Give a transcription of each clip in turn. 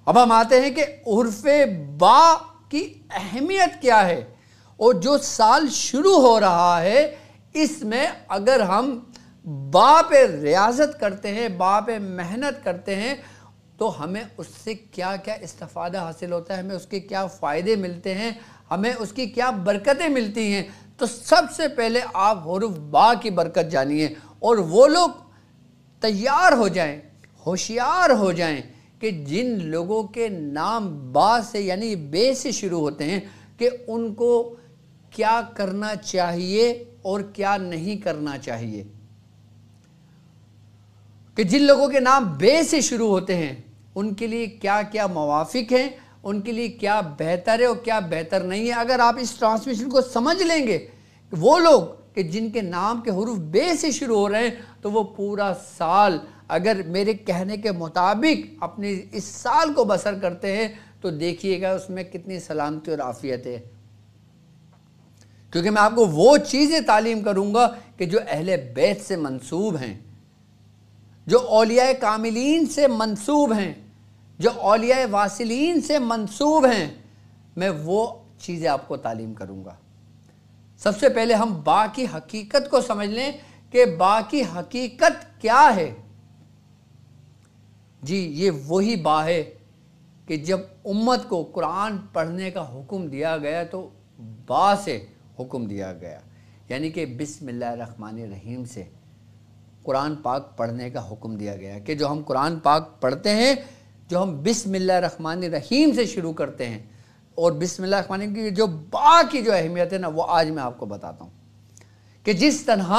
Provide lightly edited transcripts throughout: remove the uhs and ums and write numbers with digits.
اب ہم آتے ہیں کہ حرف با کی اہمیت کیا ہے، اور جو سال شروع ہو رہا ہے اس میں اگر ہم با پہ ریاضت کرتے ہیں، با پہ محنت کرتے ہیں، تو ہمیں اس سے کیا کیا استفادہ حاصل ہوتا ہے، ہمیں اس کے کیا فائدے ملتے ہیں، ہمیں اس کی کیا برکتیں ملتی ہیں۔ تو سب سے پہلے آپ حرف با کی برکت جانیے، اور وہ لوگ تیار ہو جائیں، ہوشیار ہو جائیں کہ جن لوگوں کے نام با سے یعنی بے سے شروع ہوتے ہیں، کہ ان کو کیا کرنا چاہیے اور کیا نہیں کرنا چاہیے۔ کہ جن لوگوں کے نام بے سے شروع ہوتے ہیں ان کے لیے کیا کیا موافق ہیں، ان کے لیے کیا بہتر ہے اور کیا بہتر نہیں ہے۔ اگر آپ اس ٹرانسمیشن کو سمجھ لیں گے کہ وہ لوگ کہ جن کے نام کے حروف بے سے شروع ہو رہے ہیں، تو وہ پورا سال اگر میرے کہنے کے مطابق اپنے اس سال کو بسر کرتے ہیں تو دیکھیے گا اس میں کتنی سلامتی اور عافیت ہے۔ کیونکہ میں آپ کو وہ چیزیں تعلیم کروں گا کہ جو اہل بیت سے منسوب ہیں، جو اولیاء کاملین سے منسوب ہیں، جو اولیاء واصلین سے منسوب ہیں، میں وہ چیزیں آپ کو تعلیم کروں گا۔ سب سے پہلے ہم با کی حقیقت کو سمجھ لیں کہ با کی حقیقت کیا ہے۔ جی یہ وہی با ہے کہ جب امت کو قرآن پڑھنے کا حکم دیا گیا تو با سے حکم دیا گیا، یعنی کہ بسم اللہ الرحمن الرحیم سے قرآن پاک پڑھنے کا حکم دیا گیا، کہ جو ہم قرآن پاک پڑھتے ہیں، جو ہم بسم اللہ الرحمن الرحیم سے شروع کرتے ہیں، اور بسم اللہ الرحمن الرحیم کی جو با کی جو اہمیت ہے نا، وہ آج میں آپ کو بتاتا ہوں کہ جس طرح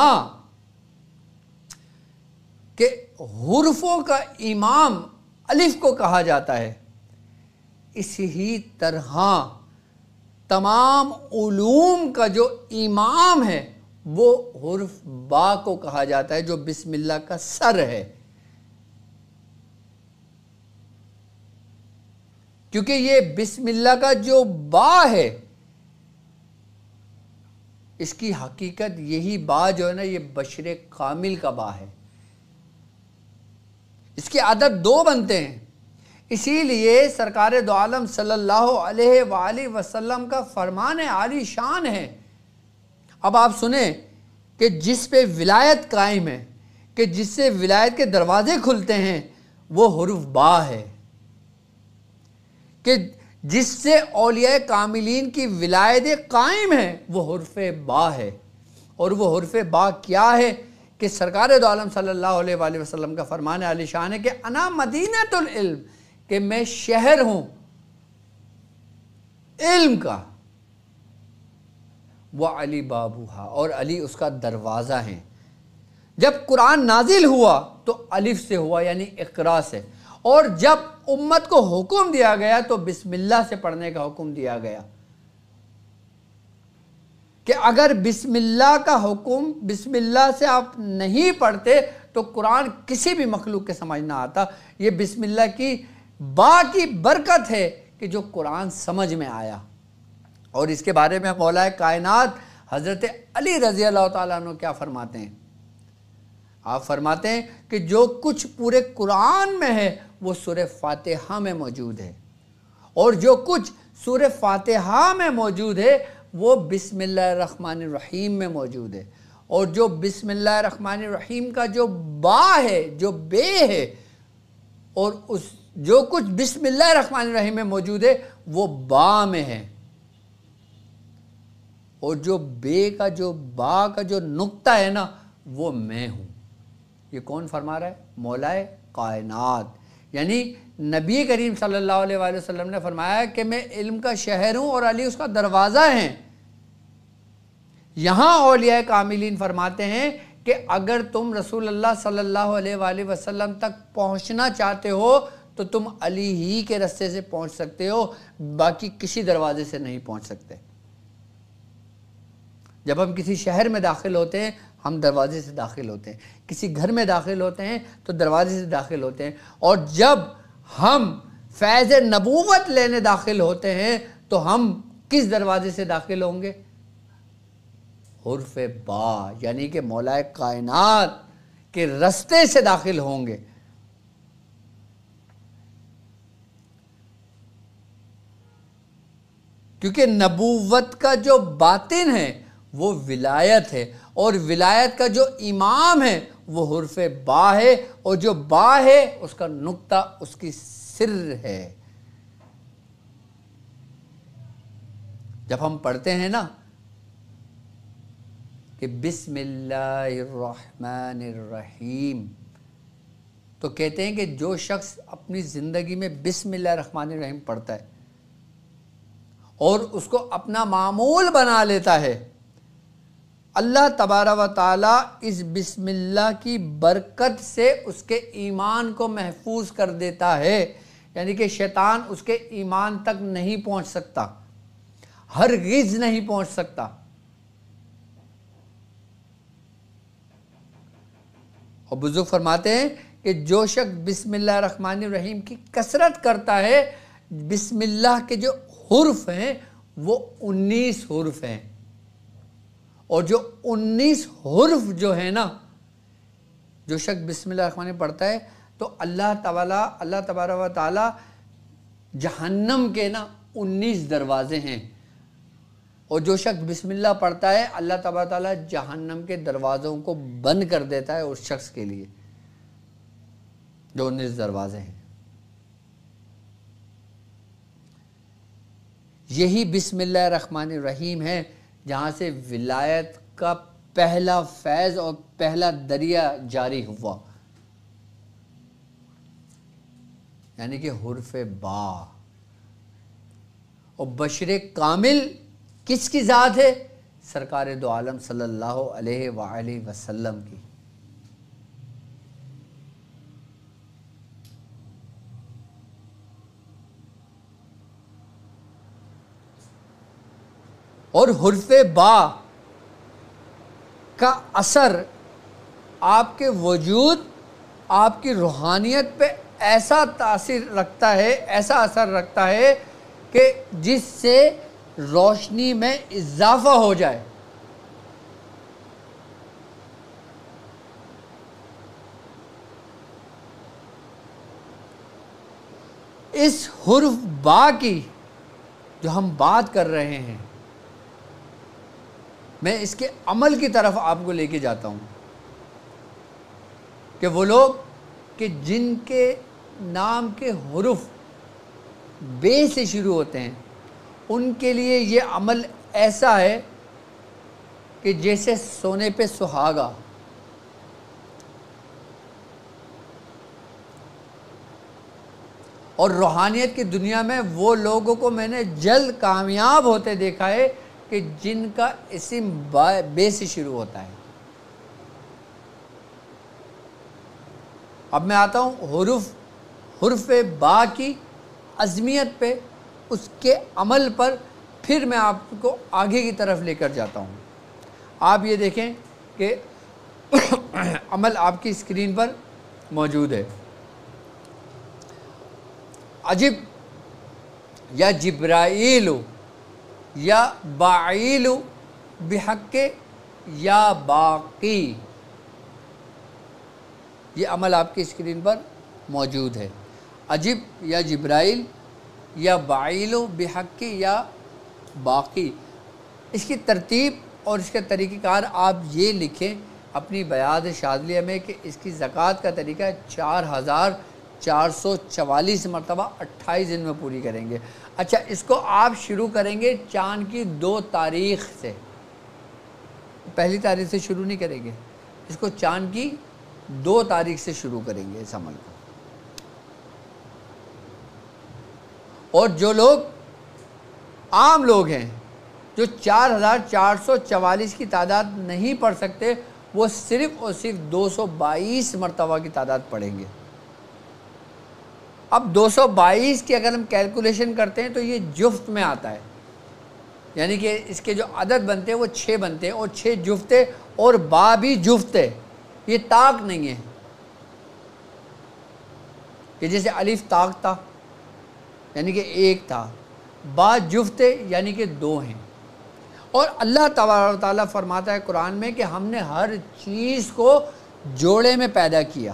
کہ حروفوں کا امام الف کو کہا جاتا ہے، اسی طرح تمام علوم کا جو امام ہے وہ حرف با کو کہا جاتا ہے، جو بسم اللہ کا سر ہے۔ کیونکہ یہ بسم اللہ کا جو با ہے، اس کی حقیقت یہی با جو ہے نا، یہ بشر کامل کا با ہے۔ اس کی عدد دو بنتے ہیں، اسی لیے سرکار دو عالم صلی اللہ علیہ وآلہ وسلم کا فرمان عالی شان ہے۔ اب آپ سنیں کہ جس پہ ولایت قائم ہے، کہ جس سے ولایت کے دروازے کھلتے ہیں، وہ حرف با ہے۔ کہ جس سے اولیاء کاملین کی ولایت قائم ہے، وہ حرف با ہے۔ اور وہ حرف با کیا ہے کہ سرکار دو عالم صلی اللہ علیہ وآلہ وسلم کا فرمان عالی شان ہے کہ انا مدینۃ العلم، کہ میں شہر ہوں علم کا، وہ علی بابوہا، اور علی اس کا دروازہ ہے۔ جب قرآن نازل ہوا تو الف سے ہوا، یعنی اقرا سے، اور جب امت کو حکم دیا گیا تو بسم اللہ سے پڑھنے کا حکم دیا گیا، کہ اگر بسم اللہ کا حکم بسم اللہ سے آپ نہیں پڑھتے تو قرآن کسی بھی مخلوق کے سمجھ نہ آتا۔ یہ بسم اللہ کی با کی برکت ہے کہ جو قرآن سمجھ میں آیا۔ اور اس کے بارے میں مولا کائنات حضرت علی رضی اللہ تعالیٰ عنہ کیا فرماتے ہیں؟ آپ فرماتے ہیں کہ جو کچھ پورے قرآن میں ہے وہ سورہ فاتحہ میں موجود ہے، اور جو کچھ سورہ فاتحہ میں موجود ہے وہ بسم اللہ الرحمن الرحیم میں موجود ہے، اور جو بسم اللہ الرحمن الرحیم کا جو با ہے، جو بے ہے، اور جو کچھ بسم اللہ الرحمن الرحیم میں موجود ہے وہ با میں ہے، اور جو بے کا جو با کا جو نقطہ ہے نا، وہ میں ہوں۔ یہ کون فرما رہا ہے؟ مولا کائنات، یعنی نبی کریم صلی اللہ علیہ وآلہ وسلم نے فرمایا کہ میں علم کا شہر ہوں اور علی اس کا دروازہ ہے۔ یہاں اولیاء کاملین فرماتے ہیں کہ اگر تم رسول اللہ صلی اللہ علیہ وآلہ وسلم تک پہنچنا چاہتے ہو تو تم علی ہی کے رستے سے پہنچ سکتے ہو، باقی کسی دروازے سے نہیں پہنچ سکتے۔ جب ہم کسی شہر میں داخل ہوتے ہیں ہم دروازے سے داخل ہوتے ہیں، کسی گھر میں داخل ہوتے ہیں تو دروازے سے داخل ہوتے ہیں، اور جب ہم فیض نبوت لینے داخل ہوتے ہیں تو ہم کس دروازے سے داخل ہوں گے؟ حرف با، یعنی کہ مولا کائنات کے رستے سے داخل ہوں گے۔ کیونکہ نبوت کا جو باطن ہے وہ ولایت ہے، اور ولایت کا جو امام ہے وہ حرف با ہے، اور جو با ہے اس کا نقطہ اس کی سر ہے۔ جب ہم پڑھتے ہیں نا کہ بسم اللہ الرحمن الرحیم، تو کہتے ہیں کہ جو شخص اپنی زندگی میں بسم اللہ الرحمن الرحیم پڑھتا ہے اور اس کو اپنا معمول بنا لیتا ہے، اللہ تبارک و تعالیٰ اس بسم اللہ کی برکت سے اس کے ایمان کو محفوظ کر دیتا ہے، یعنی کہ شیطان اس کے ایمان تک نہیں پہنچ سکتا، ہرگز نہیں پہنچ سکتا۔ اور بزرگ فرماتے ہیں کہ جو شخص بسم اللہ الرحمن الرحیم کی کثرت کرتا ہے، بسم اللہ کے جو حرف ہیں وہ 19 حرف ہیں، اور جو 19 حرف جو ہیں نا، جو شخص بسم اللہ الرحمن الرحیم پڑھتا ہے تو اللہ تبارک و تعالی جہنم کے نا 19 دروازے ہیں، اور جو شخص بسم اللہ پڑھتا ہے اللہ تبارک و تعالی جہنم کے دروازوں کو بند کر دیتا ہے اس شخص کے لیے، جو 19 دروازے ہیں۔ یہی بسم اللہ الرحمن الرحیم ہے جہاں سے ولایت کا پہلا فیض اور پہلا دریا جاری ہوا، یعنی کہ حرف با۔ اور بشر کامل کس کی ذات ہے؟ سرکار دو عالم صلی اللہ علیہ وآلہ وسلم کی۔ اور حرف با کا اثر آپ کے وجود، آپ کی روحانیت پہ ایسا تاثیر رکھتا ہے، ایسا اثر رکھتا ہے کہ جس سے روشنی میں اضافہ ہو جائے۔ اس حرف با کی جو ہم بات کر رہے ہیں، میں اس کے عمل کی طرف آپ کو لے کے جاتا ہوں کہ وہ لوگ کہ جن کے نام کے حرف بے سے شروع ہوتے ہیں، ان کے لیے یہ عمل ایسا ہے کہ جیسے سونے پہ سہاگا۔ اور روحانیت کی دنیا میں وہ لوگوں کو میں نے جلد کامیاب ہوتے دیکھا ہے کہ جن کا اسم بے سے شروع ہوتا ہے۔ اب میں آتا ہوں حرف با کی عظمیت پہ، اس کے عمل پر، پھر میں آپ کو آگے کی طرف لے کر جاتا ہوں۔ آپ یہ دیکھیں کہ عمل آپ کی اسکرین پر موجود ہے۔ عجب یا جبرائیل یا باعیل بحق یا باقی، یہ عمل آپ کی اسکرین پر موجود ہے۔ عجب یا جبرائیل یا باعیل بحق یا باقی، اس کی ترتیب اور اس کے طریقہ کار آپ یہ لکھیں اپنی بیات شاذلیہ میں کہ اس کی زکوٰۃ کا طریقہ 4444 مرتبہ 28 دن میں پوری کریں گے۔ اچھا، اس کو آپ شروع کریں گے چاند کی 2 تاریخ سے، پہلی تاریخ سے شروع نہیں کریں گے، اس کو چاند کی 2 تاریخ سے شروع کریں گے اس عمل کو۔ اور جو لوگ عام لوگ ہیں جو 4444 کی تعداد نہیں پڑھ سکتے، وہ صرف اور صرف 222 مرتبہ کی تعداد پڑھیں گے۔ اب 222 کی اگر ہم کیلکولیشن کرتے ہیں تو یہ جفت میں آتا ہے، یعنی کہ اس کے جو عدد بنتے ہیں وہ 6 بنتے ہیں، اور 6 جفت ہے، اور با بھی جفت ہے، یہ طاق نہیں ہے کہ جیسے الف طاق تھا یعنی کہ 1 تھا، با جفت ہے یعنی کہ 2 ہیں۔ اور اللہ تبارک و تعالیٰ فرماتا ہے قرآن میں کہ ہم نے ہر چیز کو جوڑے میں پیدا کیا،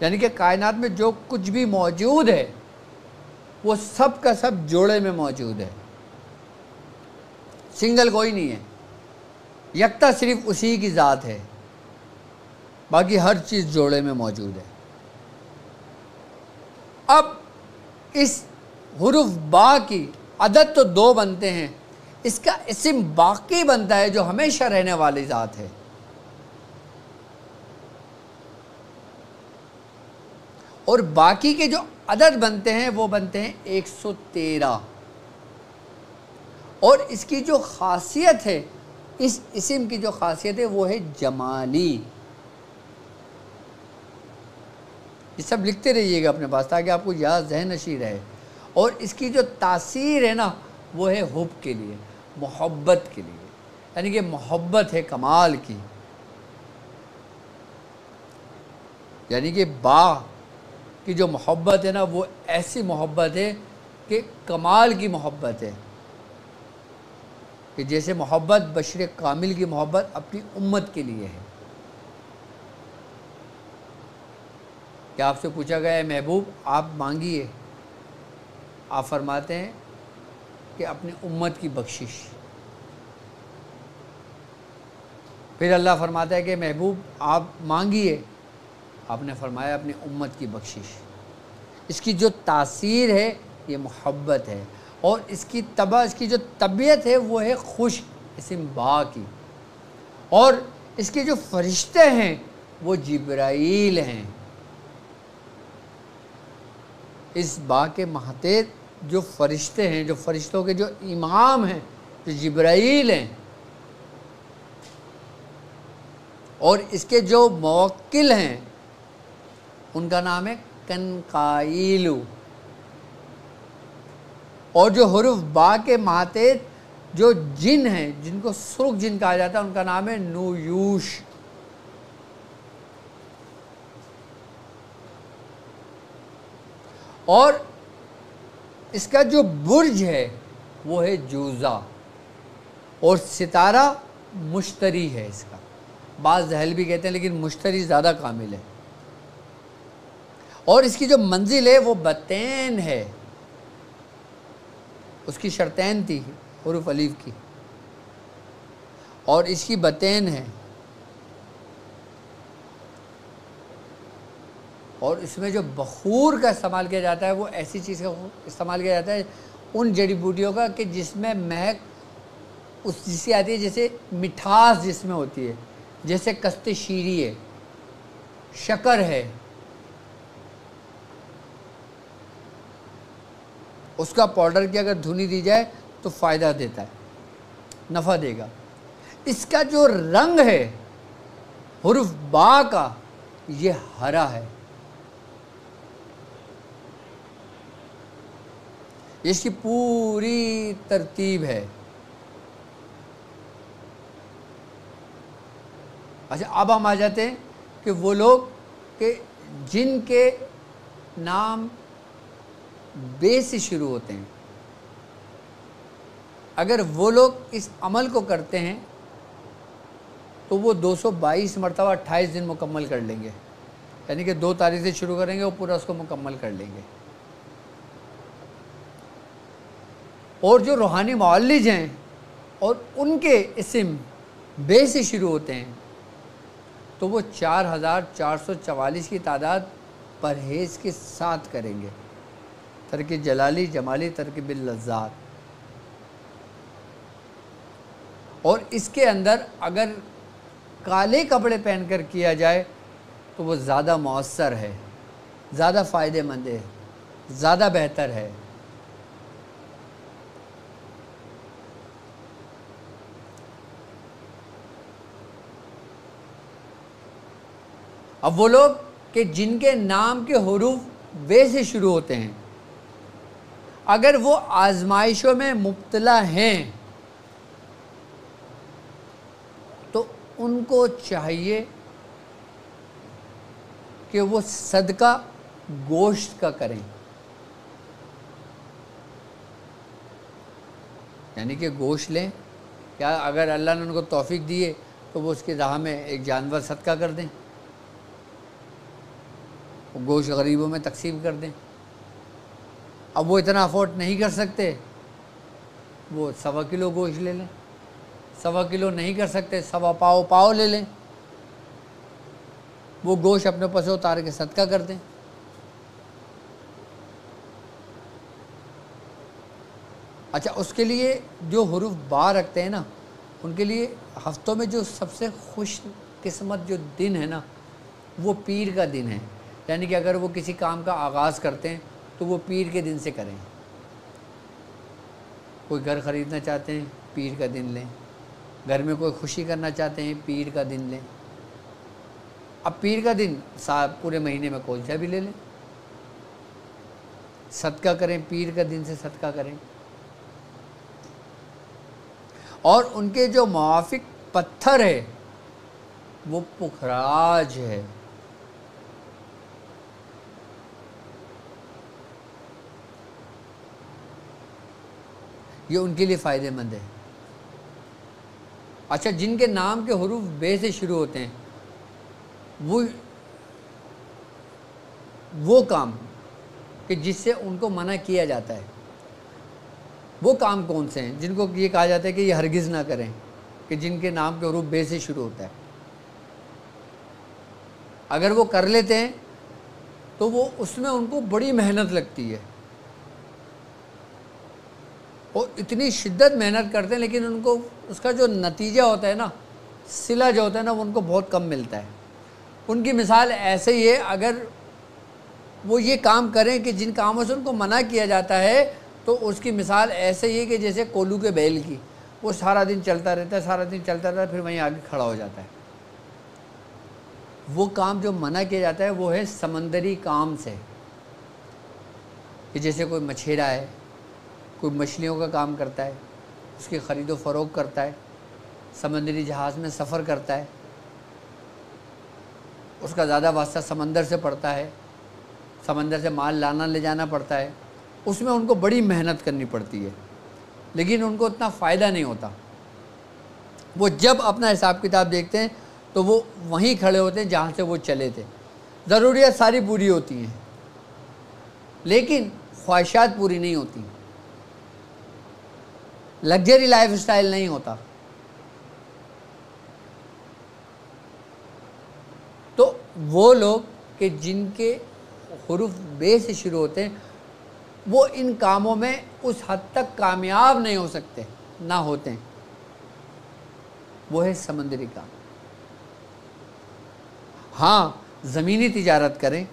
یعنی کہ کائنات میں جو کچھ بھی موجود ہے وہ سب کا سب جوڑے میں موجود ہے۔ سنگل کوئی نہیں ہے، یکتا صرف اسی کی ذات ہے، باقی ہر چیز جوڑے میں موجود ہے۔ اب اس حروف با کی عدد تو 2 بنتے ہیں، اس کا اسم باقی بنتا ہے جو ہمیشہ رہنے والی ذات ہے۔ اور باقی کے جو عدد بنتے ہیں وہ بنتے ہیں 113۔ اور اس کی جو خاصیت ہے، اس اسم کی جو خاصیت ہے وہ ہے جمالی۔ یہ سب لکھتے رہیے گا اپنے پاس تاکہ آپ کو یاد ذہن نشین رہے۔ اور اس کی جو تاثیر ہے نا وہ ہے حب کے لیے، محبت کے لیے، یعنی کہ محبت ہے کمال کی، یعنی کہ با کی جو محبت ہے نا وہ ایسی محبت ہے کہ کمال کی محبت ہے، کہ جیسے محبت بشر کامل کی محبت اپنی امت کے لیے ہے۔ کہ آپ سے پوچھا گیا ہے محبوب آپ مانگیے، آپ فرماتے ہیں کہ اپنی امت کی بخشش۔ پھر اللہ فرماتا ہے کہ محبوب آپ مانگیے، آپ نے فرمایا اپنی امت کی بخشش۔ اس کی جو تاثیر ہے یہ محبت ہے، اور اس کی جو طبیعت ہے وہ ہے خوش، اسم با کی۔ اور اس کے جو فرشتے ہیں وہ جبرائیل ہیں۔ اس با کے ماتحت جو فرشتے ہیں، جو فرشتوں کے جو امام ہیں، جو جبرائیل ہیں، اور اس کے جو موکل ہیں ان کا نام ہے کنقائیل۔ اور جو حروف با کے ماتحت جو جن ہیں، جن کو سرخ جن کہا جاتا ہے، ان کا نام ہے نویوش۔ اور اس کا جو برج ہے وہ ہے جوزہ، اور ستارہ مشتری ہے اس کا، بعض زحل بھی کہتے ہیں لیکن مشتری زیادہ کامل ہے۔ اور اس کی جو منزل ہے وہ بطین ہے، اس کی شرطین تھی حروف الف کی، اور اس کی بطین ہے۔ اور اس میں جو بخور کا استعمال کیا جاتا ہے وہ ایسی چیز کا استعمال کیا جاتا ہے، ان جڑی بوٹیوں کا کہ جس میں مہک اس جیسی آتی ہے، جیسے مٹھاس جس میں ہوتی ہے، جیسے کست شیری ہے، شکر ہے، اس کا پاؤڈر کی اگر دھنی دی جائے تو فائدہ دیتا ہے، نفع دے گا۔ اس کا جو رنگ ہے حروف با کا یہ ہرا ہے، اس کی پوری ترتیب ہے۔ اچھا اب ہم آ جاتے ہیں کہ وہ لوگ کہ جن کے نام بے سے شروع ہوتے ہیں، اگر وہ لوگ اس عمل کو کرتے ہیں تو وہ 222 مرتبہ 28 دن مکمل کر لیں گے، یعنی کہ 2 تاریخ سے شروع کریں گے اور پورا اس کو مکمل کر لیں گے۔ اور جو روحانی معالج ہیں اور ان کے اسم بے سے شروع ہوتے ہیں تو وہ 4444 کی تعداد پرہیز کے ساتھ کریں گے، ترک جلالی جمالی ترک باللذات۔ اور اس کے اندر اگر کالے کپڑے پہن کر کیا جائے تو وہ زیادہ مؤثر ہے، زیادہ فائدہ مند ہے، زیادہ بہتر ہے۔ اب وہ لوگ کہ جن کے نام کے حروف بے سے شروع ہوتے ہیں، اگر وہ آزمائشوں میں مبتلا ہیں تو ان کو چاہیے کہ وہ صدقہ گوشت کا کریں، یعنی کہ گوشت لیں، یا اگر اللہ نے ان کو توفیق دیے تو وہ اس کی راہ میں ایک جانور صدقہ کر دیں، گوشت غریبوں میں تقسیم کر دیں۔ اب وہ اتنا افورڈ نہیں کر سکتے، وہ 1.25 کلو گوشت لے لیں، 1.25 کلو نہیں کر سکتے 1.25 پاؤ لے لیں، وہ گوشت اپنے اوپر سے اتار کے صدقہ کر دیں۔ اچھا، اس کے لیے جو حروف با رکھتے ہیں نا، ان کے لیے ہفتوں میں جو سب سے خوش قسمت جو دن ہے نا، وہ پیر کا دن ہے۔ یعنی کہ اگر وہ کسی کام کا آغاز کرتے ہیں تو وہ پیر کے دن سے کریں۔ کوئی گھر خریدنا چاہتے ہیں، پیر کا دن لیں۔ گھر میں کوئی خوشی کرنا چاہتے ہیں، پیر کا دن لیں۔ اب پیر کا دن پورے مہینے میں کون سا بھی لے لیں، صدقہ کریں، پیر کا دن سے صدقہ کریں۔ اور ان کے جو موافق پتھر ہے وہ پکھراج ہے۔ یہ ان کے لیے فائدہ مند ہے۔ اچھا، جن کے نام کے حروف بے سے شروع ہوتے ہیں، وہ کام کہ جس سے ان کو منع کیا جاتا ہے، وہ کام کون سے ہیں جن کو یہ کہا جاتا ہے کہ یہ ہرگز نہ کریں، کہ جن کے نام کے حروف بے سے شروع ہوتا ہے؟ اگر وہ کر لیتے ہیں تو وہ اس میں ان کو بڑی محنت لگتی ہے، اور اتنی شدت محنت کرتے ہیں، لیکن ان کو اس کا جو نتیجہ ہوتا ہے نا، صلہ جو ہوتا ہے نا، وہ ان کو بہت کم ملتا ہے۔ ان کی مثال ایسے ہی ہے، اگر وہ یہ کام کریں کہ جن کاموں سے ان کو منع کیا جاتا ہے، تو اس کی مثال ایسے ہی ہے کہ جیسے کولو کے بیل کی، وہ سارا دن چلتا رہتا ہے، سارا دن چلتا رہتا ہے، پھر وہیں آگے کھڑا ہو جاتا ہے۔ وہ کام جو منع کیا جاتا ہے وہ ہے سمندری کام سے، کہ جیسے کوئی مچھیرا ہے، کوئی مچھلیوں کا کام کرتا ہے، اس کی خرید و فروخت کرتا ہے، سمندری جہاز میں سفر کرتا ہے، اس کا زیادہ واسطہ سمندر سے پڑتا ہے، سمندر سے مال لانا لے جانا پڑتا ہے، اس میں ان کو بڑی محنت کرنی پڑتی ہے، لیکن ان کو اتنا فائدہ نہیں ہوتا۔ وہ جب اپنا حساب کتاب دیکھتے ہیں تو وہ وہیں کھڑے ہوتے ہیں جہاں سے وہ چلے تھے۔ ضروریات ساری پوری ہوتی ہیں، لیکن خواہشات پوری نہیں ہوتی، لگژری لائف اسٹائل نہیں ہوتا۔ تو وہ لوگ کہ جن کے حروف بے سے شروع ہوتے ہیں، وہ ان کاموں میں اس حد تک کامیاب نہیں ہو سکتے، نہ ہوتے ہیں۔ وہ ہے سمندری کام۔ ہاں، زمینی تجارت کریں،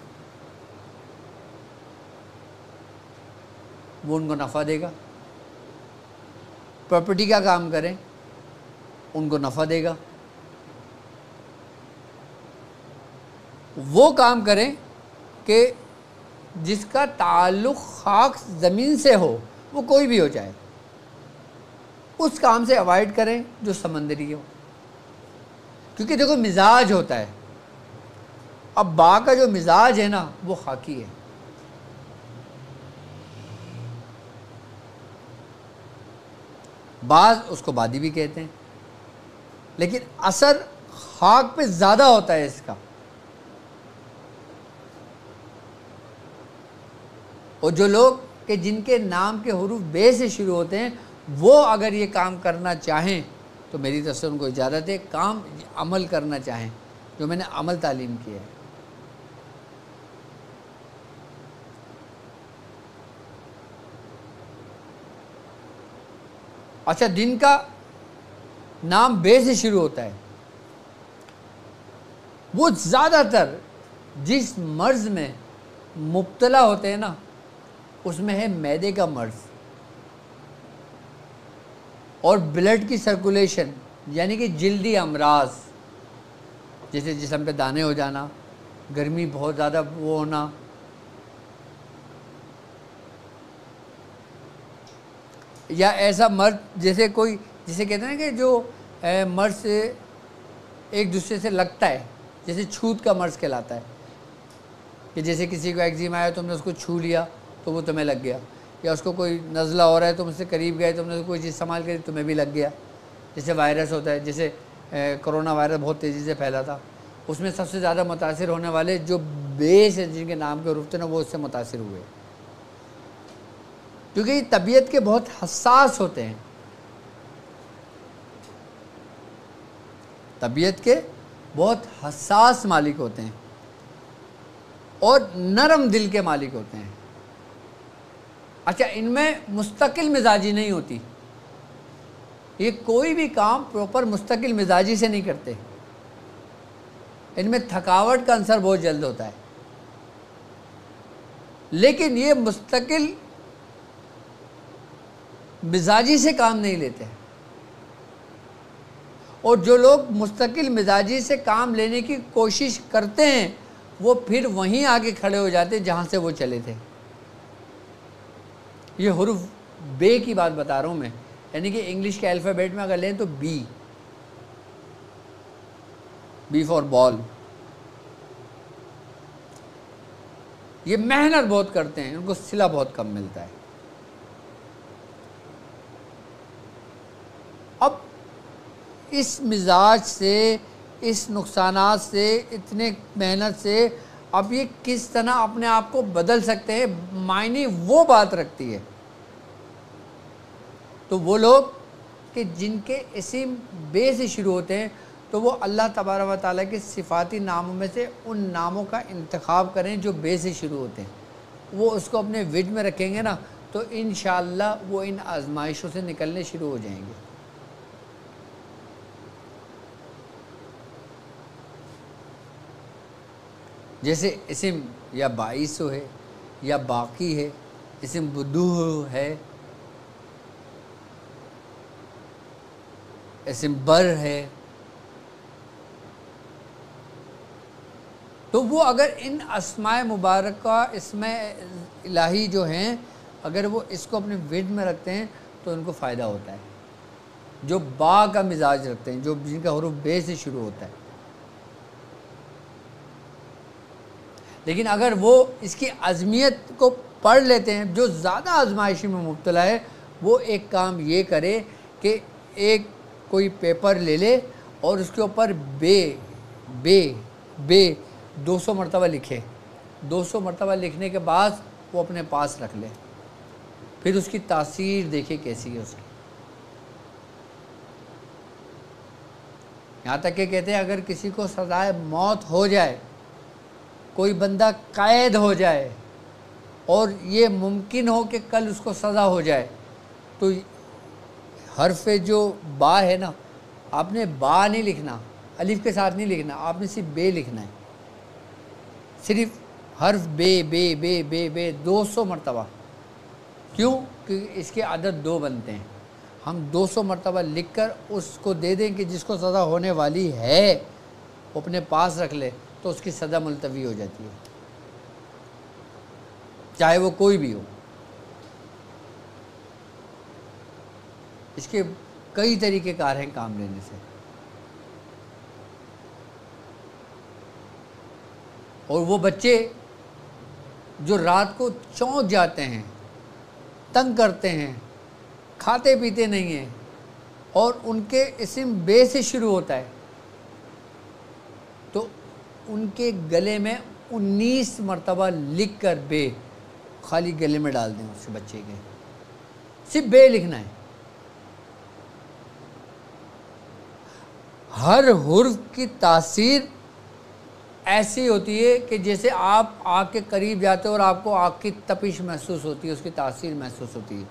وہ ان کو نفع دے گا۔ پراپرٹی کا کام کریں، ان کو نفع دے گا۔ وہ کام کریں کہ جس کا تعلق خاک زمین سے ہو، وہ کوئی بھی ہو جائے، اس کام سے اوائڈ کریں جو سمندری ہو، کیونکہ دیکھو مزاج ہوتا ہے۔ اب با کا جو مزاج ہے نا، وہ خاکی ہے۔ بعض اس کو بادی بھی کہتے ہیں، لیکن اثر خاک پہ زیادہ ہوتا ہے اس کا۔ اور جو لوگ کہ جن کے نام کے حروف بے سے شروع ہوتے ہیں، وہ اگر یہ کام کرنا چاہیں تو میری طرف سے ان کو اجازت ہے، کام عمل کرنا چاہیں جو میں نے عمل تعلیم کیا ہے۔ اچھا، دن کا نام بے سے شروع ہوتا ہے، وہ زیادہ تر جس مرض میں مبتلا ہوتے ہیں نا، اس میں ہے معدے کا مرض اور بلڈ کی سرکولیشن، یعنی کہ جلدی امراض، جیسے جسم پہ دانے ہو جانا، گرمی بہت زیادہ وہ ہونا، یا ایسا مرض جیسے کوئی جسے کہتے ہیں کہ جو مرض سے ایک دوسرے سے لگتا ہے، جیسے چھوت کا مرض کہلاتا ہے، کہ جیسے کسی کو ایگزیما آیا، تم نے اس کو چھو لیا تو وہ تمہیں لگ گیا، یا اس کو کوئی نزلہ ہو رہا ہے، تم اس سے قریب گئے، تم نے کوئی چیز استعمال کری، تمہیں بھی لگ گیا۔ جیسے وائرس ہوتا ہے، جیسے کرونا وائرس بہت تیزی سے پھیلا تھا، اس میں سب سے زیادہ متاثر ہونے والے جو بیس ہیں، جن کے نام کے حروف تھے نا، وہ اس سے متاثر ہوئے، کیونکہ یہ طبیعت کے بہت حساس ہوتے ہیں۔ طبیعت کے بہت حساس مالک ہوتے ہیں اور نرم دل کے مالک ہوتے ہیں۔ اچھا، ان میں مستقل مزاجی نہیں ہوتی، یہ کوئی بھی کام پراپر مستقل مزاجی سے نہیں کرتے، ان میں تھکاوٹ کا عنصر بہت جلد ہوتا ہے، لیکن یہ مستقل مزاجی سے کام نہیں لیتے، اور جو لوگ مستقل مزاجی سے کام لینے کی کوشش کرتے ہیں وہ پھر وہیں آگے کھڑے ہو جاتے ہیں جہاں سے وہ چلے تھے۔ یہ حرف بے کی بات بتا رہا ہوں میں، یعنی کہ انگلش کے الفابیٹ میں اگر لیں تو بی فار بال۔ یہ محنت بہت کرتے ہیں، ان کو صلہ بہت کم ملتا ہے۔ اب اس مزاج سے، اس نقصانات سے، اتنے محنت سے اب یہ کس طرح اپنے آپ کو بدل سکتے ہیں، معنی وہ بات رکھتی ہے۔ تو وہ لوگ کہ جن کے اسم بے سے شروع ہوتے ہیں تو وہ اللہ تبارک و تعالیٰ کے صفاتی ناموں میں سے ان ناموں کا انتخاب کریں جو بے سے شروع ہوتے ہیں، وہ اس کو اپنے ورد میں رکھیں گے نا تو انشاءاللہ وہ ان آزمائشوں سے نکلنے شروع ہو جائیں گے۔ جیسے اسم یا باعث ہے یا باقی ہے، اسم بدوح ہے، اسم بر ہے، تو وہ اگر ان اسماء مبارکہ، اسم الہی جو ہیں، اگر وہ اس کو اپنے ورد میں رکھتے ہیں تو ان کو فائدہ ہوتا ہے، جو با کا مزاج رکھتے ہیں، جو جن کا حروف بے سے شروع ہوتا ہے۔ لیکن اگر وہ اس کی عظمیت کو پڑھ لیتے ہیں، جو زیادہ آزمائشی میں مبتلا ہے وہ ایک کام یہ کرے کہ ایک کوئی پیپر لے لے اور اس کے اوپر بے 200 مرتبہ لکھے، 200 مرتبہ لکھنے کے بعد وہ اپنے پاس رکھ لے، پھر اس کی تاثیر دیکھے کیسی ہے اس کی۔ یہاں تک کہ کہتے ہیں اگر کسی کو سزائے موت ہو جائے، کوئی بندہ قید ہو جائے اور یہ ممکن ہو کہ کل اس کو سزا ہو جائے، تو حرف جو با ہے نا، آپ نے با نہیں لکھنا، الف کے ساتھ نہیں لکھنا، آپ نے صرف بے لکھنا ہے، صرف حرف بے 200 مرتبہ۔ کیوں؟ کہ اس کے عدد 2 بنتے ہیں، ہم 200 مرتبہ لکھ کر اس کو دے دیں کہ جس کو سزا ہونے والی ہے وہ اپنے پاس رکھ لے تو اس کی سزا ملتوی ہو جاتی ہے، چاہے وہ کوئی بھی ہو۔ اس کے کئی طریقے کار ہیں کام لینے سے، اور وہ بچے جو رات کو چونک جاتے ہیں، تنگ کرتے ہیں، کھاتے پیتے نہیں ہیں اور ان کے اسم بے سے شروع ہوتا ہے، تو ان کے گلے میں 19 مرتبہ لکھ کر بے خالی گلے میں ڈال دیں، اس بچے کے صرف بے لکھنا ہے۔ ہر حرف کی تاثیر ایسی ہوتی ہے کہ جیسے آپ آگ کے قریب جاتے ہو اور آپ کو آگ کی تپش محسوس ہوتی ہے، اس کی تاثیر محسوس ہوتی ہے۔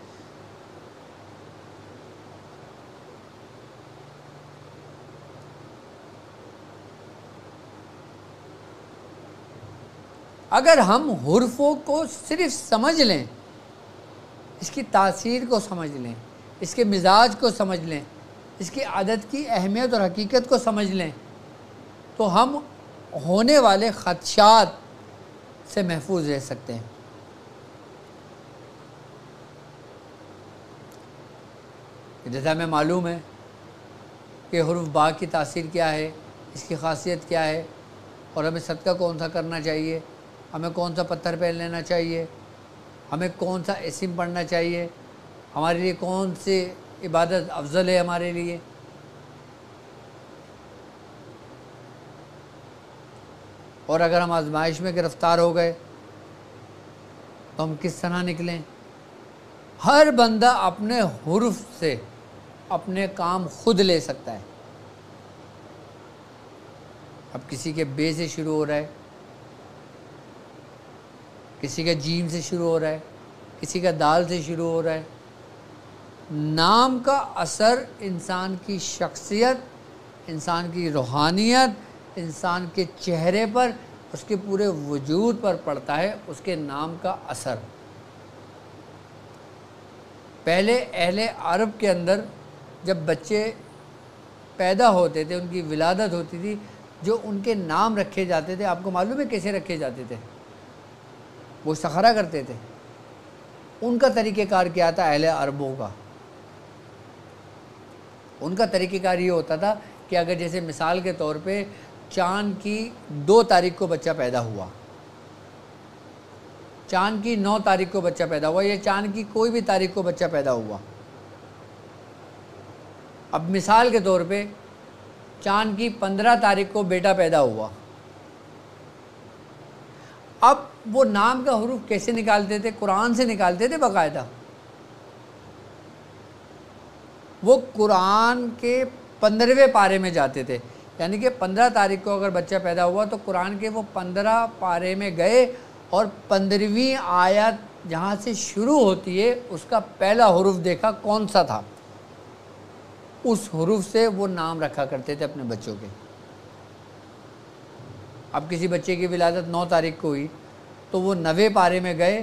اگر ہم حرفوں کو صرف سمجھ لیں، اس کی تاثیر کو سمجھ لیں، اس کے مزاج کو سمجھ لیں، اس کی عادت کی اہمیت اور حقیقت کو سمجھ لیں، تو ہم ہونے والے خدشات سے محفوظ رہ سکتے ہیں۔ جیسا ہمیں معلوم ہے کہ حرف با کی تاثیر کیا ہے، اس کی خاصیت کیا ہے، اور ہمیں صدقہ کون سا کرنا چاہیے، ہمیں کون سا پتھر پہن لینا چاہیے، ہمیں کون سا اسم پڑھنا چاہیے، ہمارے لیے کون سی عبادت افضل ہے ہمارے لیے۔ اور اگر ہم آزمائش میں گرفتار ہو گئے تو ہم کس طرح نکلیں۔ ہر بندہ اپنے حرف سے اپنے کام خود لے سکتا ہے، اب کسی کے بے سے شروع ہو رہا ہے، کسی کا جیم سے شروع ہو رہا ہے، کسی کا دال سے شروع ہو رہا ہے۔ نام کا اثر انسان کی شخصیت، انسان کی روحانیت، انسان کے چہرے پر، اس کے پورے وجود پر پڑتا ہے، اس کے نام کا اثر۔ پہلے اہل عرب کے اندر جب بچے پیدا ہوتے تھے، ان کی ولادت ہوتی تھی، جو ان کے نام رکھے جاتے تھے، آپ کو معلوم ہے کیسے رکھے جاتے تھے؟ وہ استخارہ کرتے تھے۔ ان کا طریقہ کار کیا تھا؟ اہل عربوں کا ان کا طریقہ کار یہ ہوتا تھا کہ اگر جیسے مثال کے طور پہ چاند کی 2 تاریخ کو بچہ پیدا ہوا، چاند کی 9 تاریخ کو بچہ پیدا ہوا، یا چاند کی کوئی بھی تاریخ کو بچہ پیدا ہوا، اب مثال کے طور پہ چاند کی 15 تاریخ کو بیٹا پیدا ہوا، اب وہ نام کا حروف کیسے نکالتے تھے؟ قرآن سے نکالتے تھے باقاعدہ۔ وہ قرآن کے 15ویں پارے میں جاتے تھے، یعنی کہ 15 تاریخ کو اگر بچہ پیدا ہوا تو قرآن کے وہ 15 پارے میں گئے، اور 15ویں آیت جہاں سے شروع ہوتی ہے اس کا پہلا حرف دیکھا کون سا تھا، اس حرف سے وہ نام رکھا کرتے تھے اپنے بچوں کے۔ اب کسی بچے کی ولادت 9 تاریخ کو ہوئی تو وہ 9ویں پارے میں گئے،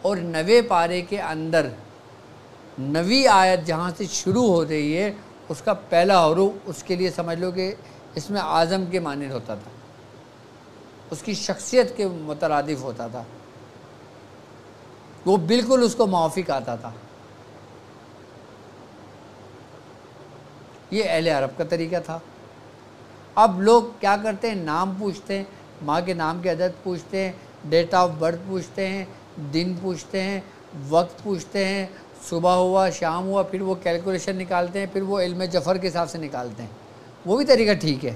اور 9ویں پارے کے اندر 9ویں آیت جہاں سے شروع ہو رہی ہے اس کا پہلا حرف اس کے لیے سمجھ لو کہ اس میں اعظم کے مانند ہوتا تھا، اس کی شخصیت کے مترادف ہوتا تھا، وہ بالکل اس کو موافق آتا تھا۔ یہ اہل عرب کا طریقہ تھا۔ اب لوگ کیا کرتے ہیں؟ نام پوچھتے ہیں، ماں کے نام کی عدد پوچھتے ہیں، ڈیٹ آف برتھ پوچھتے ہیں، دن پوچھتے ہیں، وقت پوچھتے ہیں، صبح ہوا شام ہوا، پھر وہ کیلکولیشن نکالتے ہیں، پھر وہ علم جفر کے حساب سے نکالتے ہیں۔ وہ بھی طریقہ ٹھیک ہے،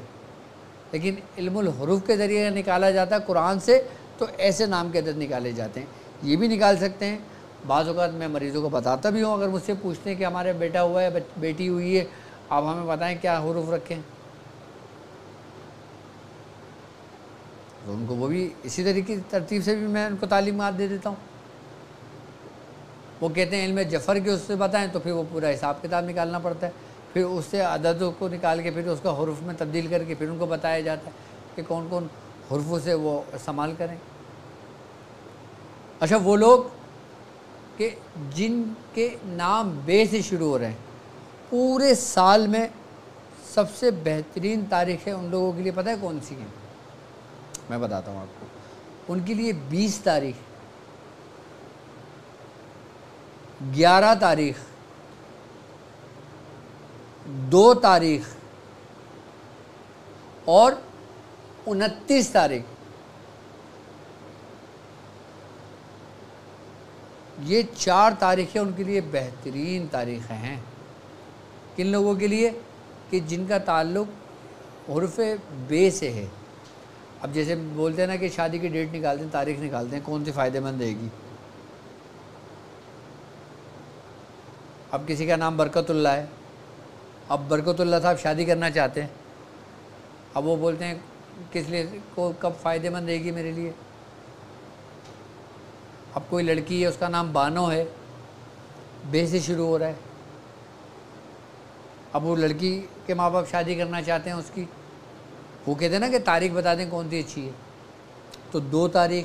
لیکن علم الحروف کے ذریعے نکالا جاتا ہے قرآن سے، تو ایسے نام کے عدد نکالے جاتے ہیں۔ یہ بھی نکال سکتے ہیں۔ بعض اوقات میں مریضوں کو بتاتا بھی ہوں، اگر مجھ سے پوچھتے ہیں کہ ہمارے بیٹا ہوا ہے بیٹی ہوئی ہے، آپ ہمیں بتائیں کیا حروف رکھیں، تو ان کو وہ بھی اسی طریقے ترتیب سے بھی میں ان کو تعلیمات دے دیتا ہوں۔ وہ کہتے ہیں علم جفر کے اس سے بتائیں، تو پھر وہ پورا حساب کتاب نکالنا پڑتا ہے، پھر اس سے عددوں کو نکال کے پھر اس کا حروف میں تبدیل کر کے پھر ان کو بتایا جاتا ہے کہ کون کون حروفوں سے وہ استعمال کریں۔ اچھا، وہ لوگ کہ جن کے نام بے سے شروع ہو رہے ہیں، پورے سال میں سب سے بہترین تاریخ ہے ان لوگوں کے لیے پتہ ہے کون سی ہیں؟ میں بتاتا ہوں آپ کو۔ ان کے لیے 20 تاریخ، 11 تاریخ، 2 تاریخ اور 29 تاریخ، یہ 4 تاریخیں ان کے لیے بہترین تاریخیں ہیں۔ کن لوگوں کے لیے؟ کہ جن کا تعلق حرف بے سے ہے۔ اب جیسے بولتے ہیں نا کہ شادی کی ڈیٹ نکالتے ہیں، تاریخ نکالتے ہیں، کون سی فائدہ مند رہے گی۔ اب کسی کا نام برکت اللہ ہے، اب برکت اللہ صاحب شادی کرنا چاہتے ہیں، اب وہ بولتے ہیں کس لیے کو کب فائدہ مند رہے گی میرے لیے۔ اب کوئی لڑکی ہے، اس کا نام بانو ہے، بے سے شروع ہو رہا ہے، اب وہ لڑکی کے ماں باپ شادی کرنا چاہتے ہیں اس کی، وہ کہتے ہیں نا کہ تاریخ بتا دیں کون سی اچھی ہے، تو 2 تاریخ،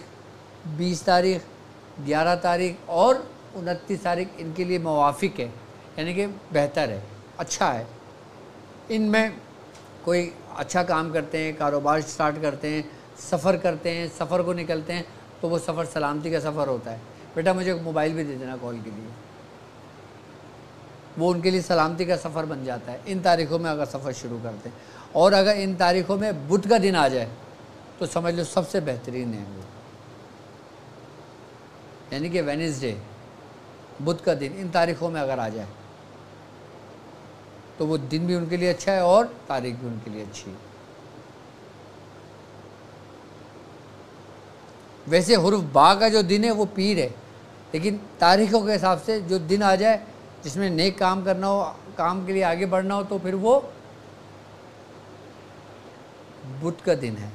20 تاریخ، 11 تاریخ اور 29 تاریخ ان کے لیے موافق ہے، یعنی کہ بہتر ہے، اچھا ہے۔ ان میں کوئی اچھا کام کرتے ہیں، کاروبار سٹارٹ کرتے ہیں، سفر کرتے ہیں، سفر کو نکلتے ہیں، تو وہ سفر سلامتی کا سفر ہوتا ہے۔ بیٹا مجھے موبائل بھی دے دینا کال کے لیے، وہ ان کے لیے سلامتی کا سفر بن جاتا ہے ان تاریخوں میں اگر سفر شروع کرتے ہیں۔ اور اگر ان تاریخوں میں بدھ کا دن آ جائے تو سمجھ لو سب سے بہترین ہے وہ، یعنی کہ وینسڈے، بدھ کا دن ان تاریخوں میں اگر آ جائے تو وہ دن بھی ان کے لیے اچھا ہے اور تاریخ بھی ان کے لیے اچھی ہے۔ ویسے حرف با کا جو دن ہے وہ پیر ہے، لیکن تاریخوں کے حساب سے جو دن آ جائے جس میں نیک کام کرنا ہو، کام کے لیے آگے بڑھنا ہو، تو پھر وہ بدھ کا دن ہے۔